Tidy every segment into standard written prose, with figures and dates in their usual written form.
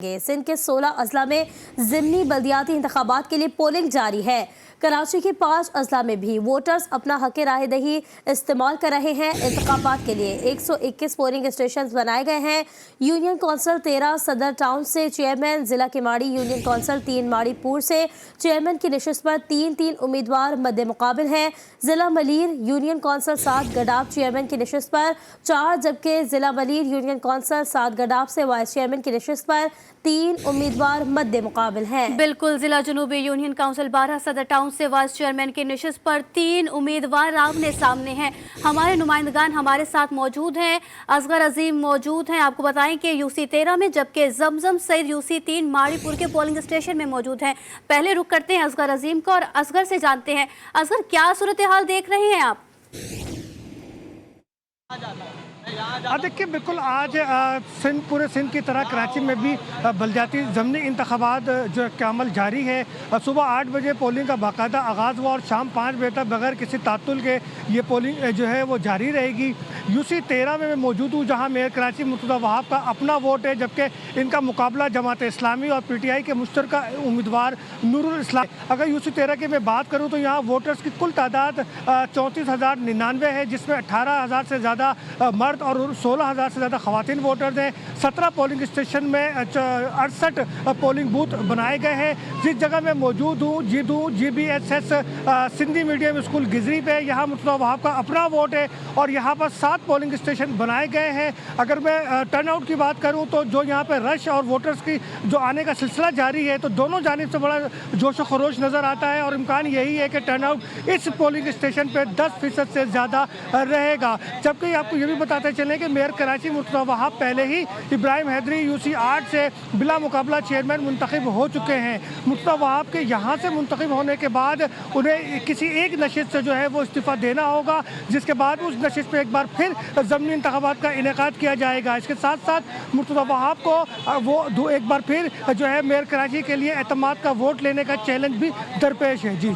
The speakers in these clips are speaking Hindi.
सिंध के 16 अजला में ज़िमनी बल्दियाती इंतखाबात के लिए पोलिंग जारी है। कराची के 5 अजला में भी वोटर्स अपना हक़ राय दही इस्तेमाल कर रहे हैं। इंतखाबात के लिए 121 पोलिंग स्टेशन बनाए गए हैं। यूनियन कौंसिल 13 सदर टाउन से चेयरमैन, जिला केमाड़ी यूनियन कौंसिल 3 माड़ीपुर से चेयरमैन की नशिस्त पर 3 उम्मीदवार मद्दे मुकाबिल हैं। जिला मलीर यूनियन कौंसिल 7 गडाब चेयरमैन की नशिस्त पर 4, जबकि जिला मलीर यूनियन कौंसिल 7 गडाब से वाइस चेयरमैन की नशिस्त पर 3 उम्मीदवार मद्दे मुकाबिल हैं। बिल्कुल, जिला जनूबी यूनियन काउंसिल 12 सदर टाउन से वाइस चेयरमैन की नशिस्त पर 3 उम्मीदवार आमने सामने हैं। हमारे नुमाइंदगान हमारे साथ मौजूद हैं। असगर अजीम मौजूद हैं। आपको बताएं कि यूसी 13 में, जबकि जमजम सईद यूसी 3 माड़ीपुर के पोलिंग स्टेशन में मौजूद हैं। पहले रुख करते हैं असगर अजीम को और असगर से जानते हैं, असगर क्या सूरत हाल देख रहे हैं आप? देखिए, बिल्कुल आज पूरे सिंध की तरह कराची में भी बल्दियाती ज़मनी इंतखाबात जो है का अमल जारी है। सुबह 8 बजे पोलिंग का बाकायदा आगाज़ हुआ और शाम 5 बजे तक बगैर किसी तातुल के ये पोलिंग जो है वो जारी रहेगी। यूसी 13 में मैं मौजूद हूँ, जहाँ मेयर कराची मुर्तज़ा वहाब का अपना वोट है, जबकि इनका मुकाबला जमात इस्लामी और PTI के मुश्तरका उम्मीदवार नूरुल इस्लाम। अगर यूसी 13 की मैं बात करूँ तो यहाँ वोटर्स की कुल तादाद 34,099 है, जिसमें 18,000 से ज़्यादा मर्द और 16,000 से ज़्यादा ख़वातीन वोटर्स हैं। 17 पोलिंग स्टेशन में 68 पोलिंग बूथ बनाए गए हैं। जिस जगह मैं मौजूद हूँ, GBSS Sindhi medium school Gizri पे, यहाँ मुर्तज़ा वहाब का अपना वोट है और यहाँ पर 7 पोलिंग स्टेशन बनाए गए हैं। अगर मैं टर्न आउट की बात करूँ तो जो यहाँ पर रश और वोटर्स की जो आने का सिलसिला जारी है, तो दोनों जानिब से बड़ा जोश व खरोश नज़र आता है और इम्कान यही है कि टर्न आउट इस पोलिंग स्टेशन पर 10% से ज़्यादा रहेगा। जबकि आपको ये भी बताते चलें कि मेयर कराची मुर्तज़ा वहाब पहले ही इब्राहिम हैदरी यूसी 8 से बिला मुकाबला चेयरमैन मुंतखब हो चुके हैं। मुर्तज़ा वहाब के यहाँ से मुंतखब होने के बाद उन्हें किसी एक नशिस्त से जो है वो इस्तीफ़ा देना होगा, जिसके बाद उस नशिस्त पर एक बार फिर ज़मनी इंतखाबात का इनेकाद किया जाएगा। इसके साथ साथ मुर्तज़ा वहाब को वो एक बार फिर जो है मेयर कराची के लिए एतमाद का वोट लेने का चैलेंज भी दरपेश है। जी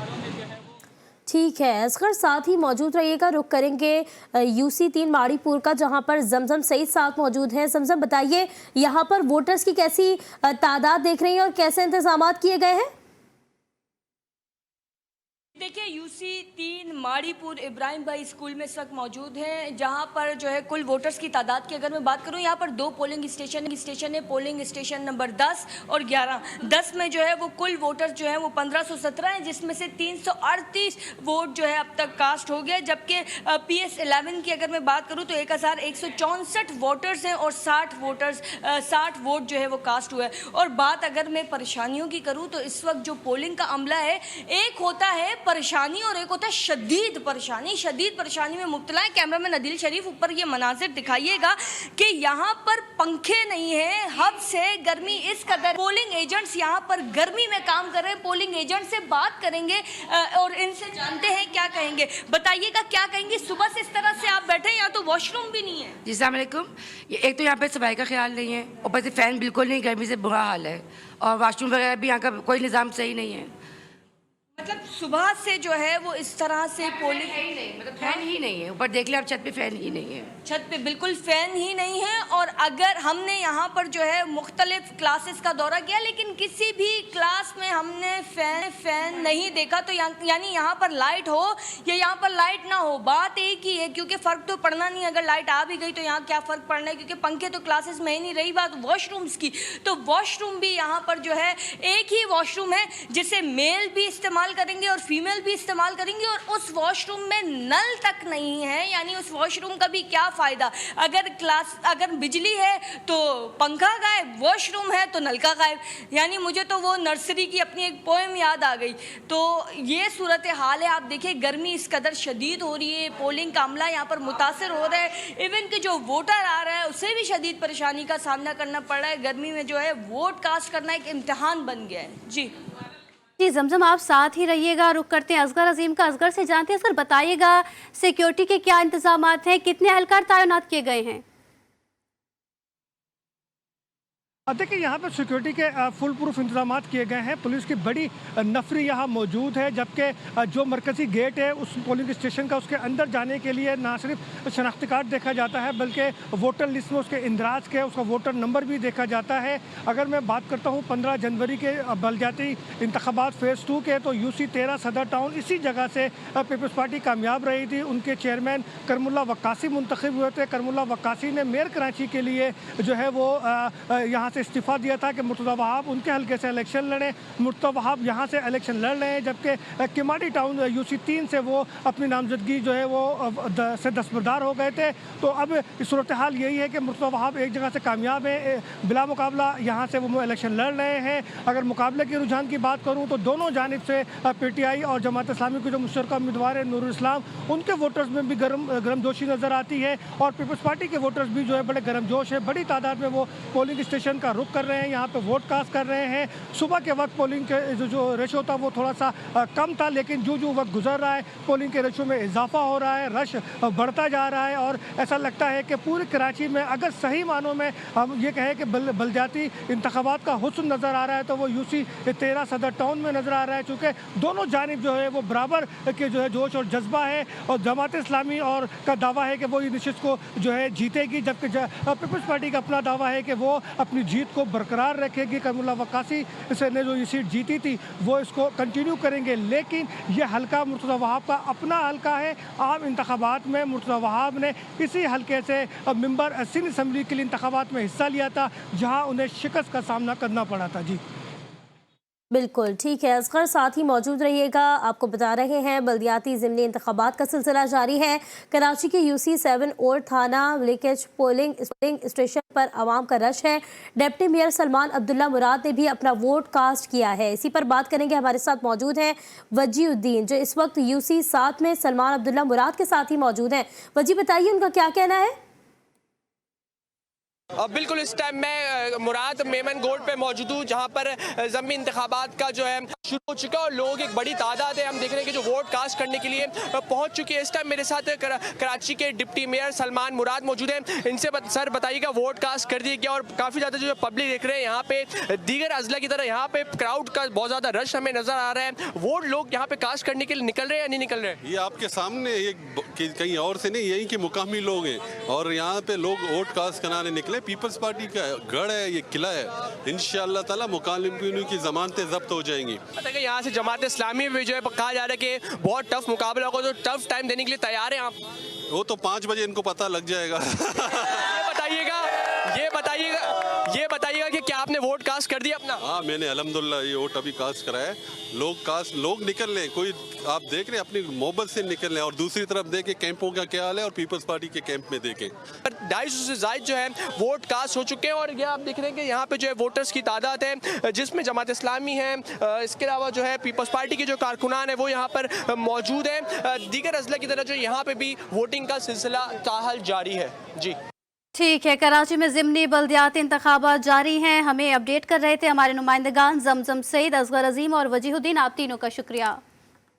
ठीक है असगर, साथ ही मौजूद रहिएगा। रुख करेंगे यूसी 3 माड़ीपुर का, जहां पर जमजम सईद साथ मौजूद हैं। जमजम, बताइए यहां पर वोटर्स की कैसी तादाद देख रही हैं और कैसे इंतजामात किए गए हैं? देखिए, यूसी 3 माड़ीपुर इब्राहिम भाई स्कूल में इस वक्त मौजूद हैं, जहां पर जो है कुल वोटर्स की तादाद की अगर मैं बात करूं, यहां पर 2 पोलिंग स्टेशन है। पोलिंग स्टेशन नंबर 10 और 11। 10 में जो है वो कुल वोटर्स जो है वो 1517 हैं, जिसमें से 338 वोट जो है अब तक कास्ट हो गया। जबकि PS 11 की अगर मैं बात करूँ तो 1164 वोटर्स हैं और 60 वोट जो है वो कास्ट हुआ है। और बात अगर मैं परेशानियों की करूँ तो इस वक्त जो पोलिंग का अमला है, एक होता है परेशानी और एक होता है शदीद परेशानी में मुब्तला है। कैमरामैन अदिल शरीफ, ऊपर ये मनाजिर दिखाइएगा कि यहाँ पर पंखे नहीं है, हद से गर्मी इस कदर। पोलिंग एजेंट्स यहाँ पर गर्मी में काम कर रहे हैं। पोलिंग एजेंट से बात करेंगे और इनसे जानते हैं क्या कहेंगे। बताइएगा क्या कहेंगे। सुबह से इस तरह से आप बैठे हैं, यहाँ तो वॉशरूम भी नहीं है। जी अस्सलाम वालेकुम। एक तो यहाँ पे सफाई का ख्याल नहीं है, ऊपर से फ़ैन बिल्कुल नहीं, गर्मी से बुरा हाल है और वाशरूम वगैरह भी यहाँ का कोई निज़ाम सही नहीं है। मतलब सुबह से जो है वो इस तरह से पोलिंग ही नहीं, मतलब फैन ही नहीं है। ऊपर देख लें आप, छत पे फैन ही नहीं है। छत पे बिल्कुल फ़ैन ही नहीं है। और अगर हमने यहाँ पर जो है मुख्तलिफ क्लासेस का दौरा किया, लेकिन किसी भी क्लास में हमने फ़ैन नहीं देखा। तो यानी यहाँ पर लाइट हो या यहाँ पर लाइट ना हो, बात एक ही है, क्योंकि फ़र्क तो पड़ना नहीं। अगर लाइट आ भी गई तो यहाँ क्या फ़र्क पड़ना है, क्योंकि पंखे तो क्लासेस में ही नहीं। रही बात वॉशरूम्स की, तो वॉशरूम भी यहाँ पर जो है एक ही वॉशरूम है, जिसे मेल भी इस्तेमाल करेंगे और फीमेल भी इस्तेमाल करेंगे। और उस वॉशरूम में नल तक नहीं है, यानी उस वॉशरूम का भी क्या फ़ायदा। अगर बिजली है तो पंखा गायब, वॉशरूम है तो नल का गायब। यानी मुझे तो वो नर्सरी की अपनी एक पोएम याद आ गई। तो ये सूरत हाल है। आप देखिए, गर्मी इस कदर शदीद हो रही है, पोलिंग का अमला यहाँ पर मुतासर हो रहा है। इवन कि जो वोटर आ रहा है उसे भी शदीद परेशानी का सामना करना पड़ रहा है। गर्मी में जो है वोट कास्ट करना एक इम्तिहान बन गया है। जी जमजम, आप साथ ही रहिएगा। रुख करते हैं असगर अजीम का। असगर से जानते हैं, सर बताइएगा सिक्योरिटी के क्या इंतजामात हैं, कितने एहलकार तैनात किए गए हैं? देखिए यहाँ पर सिक्योरिटी के फुल प्रूफ इंतजाम किए गए हैं। पुलिस की बड़ी नफरी यहाँ मौजूद है, जबकि जो मरकज़ी गेट है उस पोलिंग स्टेशन का, उसके अंदर जाने के लिए ना सिर्फ शनाख्ती कार्ड देखा जाता है बल्कि वोटर लिस्ट में उसके इंदराज के उसका वोटर नंबर भी देखा जाता है। अगर मैं बात करता हूँ 15 जनवरी के बलदियाती इंतखाबात फ़ेज़ 2 के, तो UC 13 सदर टाउन इसी जगह से पीपल्स पार्टी कामयाब रही थी। उनके चेयरमैन करमुल्ला वक्कासी मुंतखब हुए थे। करमुल्ला वक्कासी ने मेयर कराची के लिए जो है वो यहाँ से इस्तीफ़ा दिया था कि मुर्तज़ा वहाब उनके हल्के से इलेक्शन लड़ें। मुर्तज़ा वहाब यहाँ से इलेक्शन लड़ रहे हैं, जबकि किमाड़ी टाउन UC 3 से वो अपनी नामजदगी जो है वो से दस्तबरदार हो गए थे। तो अब सूरत हाल यही है कि मुर्तज़ा वहाब एक जगह से कामयाब है, बिला मुकाबला यहाँ से वो इलेक्शन लड़ रहे हैं। अगर मुकाबले के रुझान की बात करूँ तो दोनों जानिब से PTI और जमात इस्लामी की जो मुश्तरका उम्मीदवार है नूरुल इस्लाम, उनके वोटर्स में भी गर्मजोशी नज़र आती है और पीपल्स पार्टी के वोटर्स भी जो है बड़े गर्मजोश है। बड़ी तादाद में वो पोलिंग स्टेशन का रुख कर रहे हैं, यहाँ पे वोट कास्ट कर रहे हैं। सुबह के वक्त पोलिंग के जो रेशो था वो थोड़ा सा कम था, लेकिन जो वक्त गुजर रहा है पोलिंग के रेशो में इजाफा हो रहा है, रश बढ़ता जा रहा है और ऐसा लगता है कि पूरी कराची में अगर सही मानों में हम ये कहें कि बलदियाती इंतखाबात का हुस्न नज़र आ रहा है तो वो UC 13 सदर टाउन में नज़र आ रहा है, चूँकि दोनों जानिब जो है वो बराबर के जो है जोश और जज्बा है और जमात इस्लामी और का दावा है कि वो इस नशिस्त को जो है जीतेगी, जबकि पीपल्स पार्टी का अपना दावा है कि वो अपनी जीत को बरकरार रखेगी। करमुल्ला वक्कासी से ने जो ये सीट जीती थी वो इसको कंटिन्यू करेंगे, लेकिन ये हल्का मुर्तज़ा वहाब का अपना हल्का है। आम इंतखाबात में मुर्तज़ा वहाब ने इसी हल्के से मेंबर सिंध असम्बली के लिए इंतखाबात में हिस्सा लिया था, जहां उन्हें शिकस्त का सामना करना पड़ा था। जी बिल्कुल ठीक है असगर, साथ ही मौजूद रहिएगा। आपको बता रहे हैं बल्दियाती ज़िमनी इंतखाबात का सिलसिला जारी है। कराची के UC 7 और थाना लीकेज पोलिंग स्टेशन पर आवाम का रश है। डिप्टी मेयर सलमान अब्दुल्ला मुराद ने भी अपना वोट कास्ट किया है। इसी पर बात करेंगे, हमारे साथ मौजूद हैं वजीउद्दीन जो इस वक्त UC 7 में सलमान अब्दुल्ला मुराद के साथ ही मौजूद हैं। वजी बताइए उनका क्या कहना है। बिल्कुल, इस टाइम मैं मुराद मेमन गोड पे मौजूद हूँ, जहाँ पर ज़मीनी इंतखाबात का जो है शुरू हो चुका है और लोग एक बड़ी तादाद है हम देख रहे हैं कि जो वोट कास्ट करने के लिए पहुँच चुके हैं। इस टाइम मेरे साथ कराची के डिप्टी मेयर सलमान मुराद मौजूद हैं। इनसे सर बताइएगा, वोट कास्ट कर दिया गया और काफ़ी ज़्यादा जो पब्लिक देख रहे हैं यहाँ पे दीगर अजला की तरह यहाँ पे क्राउड का बहुत ज़्यादा रश हमें नज़र आ रहा है। वोट लोग यहाँ पे कास्ट करने के लिए निकल रहे हैं या नहीं निकल रहे हैं? ये आपके सामने कहीं और से नहीं, यहीं के मुकामी लोग हैं और यहाँ पे लोग वोट कास्ट कराने निकले। पीपल्स पार्टी का गढ़ है, ये किला है। इंशाअल्लाह ताला मुकालिम की जमानतें जब्त हो जाएंगी। बताइए, यहाँ से जमात इस्लामी भी जो है कहा जा रहा है कि बहुत टफ मुकाबला होगा, तो टफ टाइम देने के लिए तैयार हैं आप? वो तो 5 बजे इनको पता लग जाएगा। ये बताइएगा कि क्या आपने वोट कास्ट कर दिया अपना? हाँ, मैंने अल्हम्दुलिल्लाह ये वोट अभी कास्ट कराया है। लोग निकल रहे हैं, कोई आप देख रहे हैं अपनी मोहब्बत से निकल रहे हैं और दूसरी तरफ देखें कैंपों का क्या हाल है और पीपल्स पार्टी के कैंप में देखें 250 से ज़ायद जो है वोट कास्ट हो चुके हैं और ये आप देख रहे हैं कि यहाँ पे जो है वोटर्स की तादाद है, जिसमें जमात इस्लामी है, इसके अलावा जो है पीपल्स पार्टी के जो कारकुनान है वो यहाँ पर मौजूद हैं। दीगर अजला की तरह जो यहाँ पे भी वोटिंग का सिलसिला ताहाल जारी है। जी ठीक है, कराची में ज़िमनी बल्दियाती इंतखाबात जारी हैं। हमें अपडेट कर रहे थे हमारे नुमाइंदगान जमजम सईद, असगर अजीम और वजीहुद्दीन। आप तीनों का शुक्रिया।